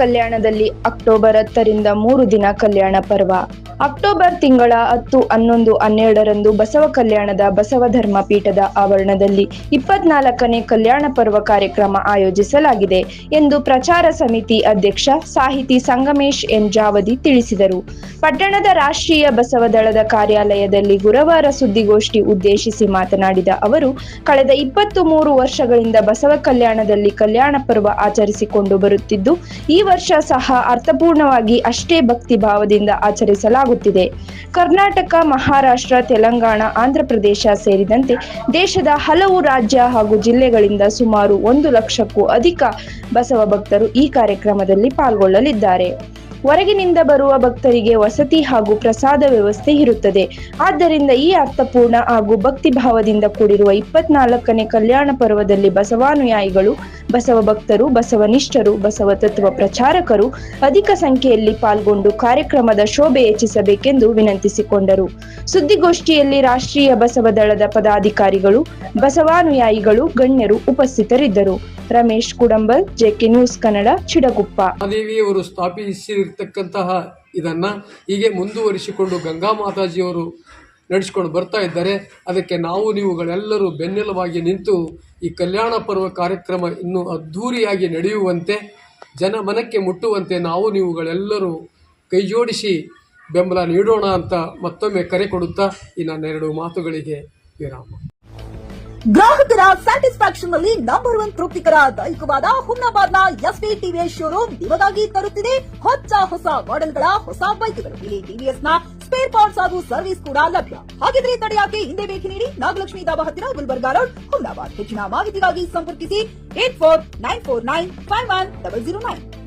ಕಲ್ಯಾಣದಲ್ಲಿ October 10ರಿಂದ 3 ದಿನ ಕಲ್ಯಾಣ ಪರ್ವ. October ತಿಂಗಳ 10, 11, 12ರಂದು ಬಸವ ಕಲ್ಯಾಣದ ಬಸವ ಧರ್ಮ ಪೀಠದ ಆವರಣದಲ್ಲಿ 24ನೇ ಕಲ್ಯಾಣ ಪರ್ವ ಕಾರ್ಯಕ್ರಮ ಆಯೋಜಿಸಲಾಗಿದೆ ಎಂದು ಪ್ರಚಾರ ಸಮಿತಿ ಅಧ್ಯಕ್ಷ ಸಾಹಿತಿ ಸಂಗಮೇಶ್ ಎನ್ ಜಾವದಿ ತಿಳಿಸಿದರು. ಪಟ್ಟಣದ ರಾಷ್ಟ್ರೀಯ ಬಸವ ದಳದ ಕಾರ್ಯಾಲಯದಲ್ಲಿ ಗುರುವಾರ ಸುದ್ದಿಗೋಷ್ಠಿ ಉದ್ದೇಶಿಸಿ ಮಾತನಾಡಿದ ಅವರು, ಕಳೆದ 23 ವರ್ಷಗಳಿಂದ ಬಸವ ಕಲ್ಯಾಣದಲ್ಲಿ ಕಲ್ಯಾಣ ಪರ್ವ ಆಚರಿಸಿಕೊಂಡು ಬರುತ್ತಿದ್ದು, ಈ ವರ್ಷ ಸಹ ಅರ್ಥಪೂರ್ಣವಾಗಿ ಅಷ್ಟೇ ಭಕ್ತಿ ಭಾವದಿಂದ ಆಚರಿಸಲಾಗುತ್ತಿದೆ. ಕರ್ನಾಟಕ, ಮಹಾರಾಷ್ಟ್ರ, ತೆಲಂಗಾಣ, ಆಂಧ್ರಪ್ರದೇಶ ಸೇರಿದಂತೆ ದೇಶದ ಹಲವು ರಾಜ್ಯ ಹಾಗೂ ಜಿಲ್ಲೆಗಳಿಂದ ಸುಮಾರು 1 ಲಕ್ಷಕ್ಕೂ ಅಧಿಕ ಬಸವ ಭಕ್ತರು ಈ ಕಾರ್ಯಕ್ರಮದಲ್ಲಿ ಪಾಲ್ಗೊಳ್ಳಲಿದ್ದಾರೆ. ಹೊರಗಿನಿಂದ ಬರುವ ಭಕ್ತರಿಗೆ ವಸತಿ ಹಾಗೂ ಪ್ರಸಾದ ವ್ಯವಸ್ಥೆ ಇರುತ್ತದೆ. ಆದ್ದರಿಂದ ಈ ಅರ್ಥಪೂರ್ಣ ಹಾಗೂ ಭಕ್ತಿ ಭಾವದಿಂದ ಕೂಡಿರುವ 24ನೇ ಕಲ್ಯಾಣ ಪರ್ವದಲ್ಲಿ ಬಸವಾನುಯಾಯಿಗಳು, ಬಸವ ಭಕ್ತರು, ಬಸವನಿಷ್ಠರು, ಬಸವ ತತ್ವ ಪ್ರಚಾರಕರು ಅಧಿಕ ಸಂಖ್ಯೆಯಲ್ಲಿ ಪಾಲ್ಗೊಂಡು ಕಾರ್ಯಕ್ರಮದ ಶೋಭೆ ಹೆಚ್ಚಿಸಬೇಕೆಂದು ವಿನಂತಿಸಿಕೊಂಡರು. ಸುದ್ದಿಗೋಷ್ಠಿಯಲ್ಲಿ ರಾಷ್ಟ್ರೀಯ ಬಸವ ದಳದ ಪದಾಧಿಕಾರಿಗಳು, ಬಸವಾನುಯಾಯಿಗಳು, ಗಣ್ಯರು ಉಪಸ್ಥಿತರಿದ್ದರು. Ramesh Kudambal, JK news Kannada, Chitguppa. ದೇವಿಯವರು ಸ್ಥಾಪಿಸಿರ್ತಕ್ಕಂತಹ ಇದನ್ನ ಹೀಗೆ ಮುಂದುವರಿಸಿಕೊಂಡು ಗಂಗಾ ಮಾತಾಜಿಯವರು ನಡೆಸಿಕೊಂಡು ಬರ್ತಾ ಇದ್ದಾರೆ. ಅದಕ್ಕೆ ನಾವು ನೀವುಗಳೆಲ್ಲರೂ ಬೆನ್ನೆಲುಬಾಗಿ ನಿಂತು ಈ ಕಲ್ಯಾಣ ಪರ್ವ ಕಾರ್ಯಕ್ರಮ ಇನ್ನೂ ಅದ್ಧೂರಿಯಾಗಿ ನಡೆಯುವಂತೆ, ಜನಮನಕ್ಕೆ ಮುಟ್ಟುವಂತೆ ನಾವು ನೀವುಗಳೆಲ್ಲರೂ ಕೈಜೋಡಿಸಿ ಬೆಂಬಲ ನೀಡೋಣ ಅಂತ ಮತ್ತೊಮ್ಮೆ ಕರೆ ಕೊಡುತ್ತಾ ಈ ನನ್ನ 2 ಮಾತುಗಳಿಗೆ ವಿರಾಮ. ಗ್ರಾಹಕರ ಸ್ಯಾಟಿಸ್ಫ್ಯಾಕ್ಷನ್ ನಲ್ಲಿ ನಂಬರ್ 1 ತೃಪ್ತಿಕರ ದೈಹಿಕವಾದ ಹುಮ್ನಾಬಾದ್ನ ಎಸ್ವಿ ಟಿವಿಎಸ್ ಶೋರೂಮ್ ನಿಮಗಾಗಿ ತರುತ್ತಿದೆ ಹೊಸ ಮಾಡೆಲ್ಗಳ ಹೊಸ ಬೈಕ್ಗಳು. ಇಲ್ಲಿ ಟಿವಿಎಸ್ ನ ಸ್ಪೇರ್ ಪಾರ್ಟ್ಸ್ ಹಾಗೂ ಸರ್ವಿಸ್ ಕೂಡ ಲಭ್ಯ. ಹಾಗಿದ್ರೆ ತಡೆಯಾಕೆ ಹಿಂದೆ ಭೇಟಿ ನೀಡಿ ನಾಗಲಕ್ಷ್ಮಿ ಧಾಬಾ ಹತ್ತಿರ ಗುಲ್ಬರ್ಗಾ ರೋಡ್, ಹುಮ್ನಾಬಾದ್. ಹೆಚ್ಚಿನ ಮಾಹಿತಿಗಾಗಿ ಸಂಪರ್ಕಿಸಿ 8494951009.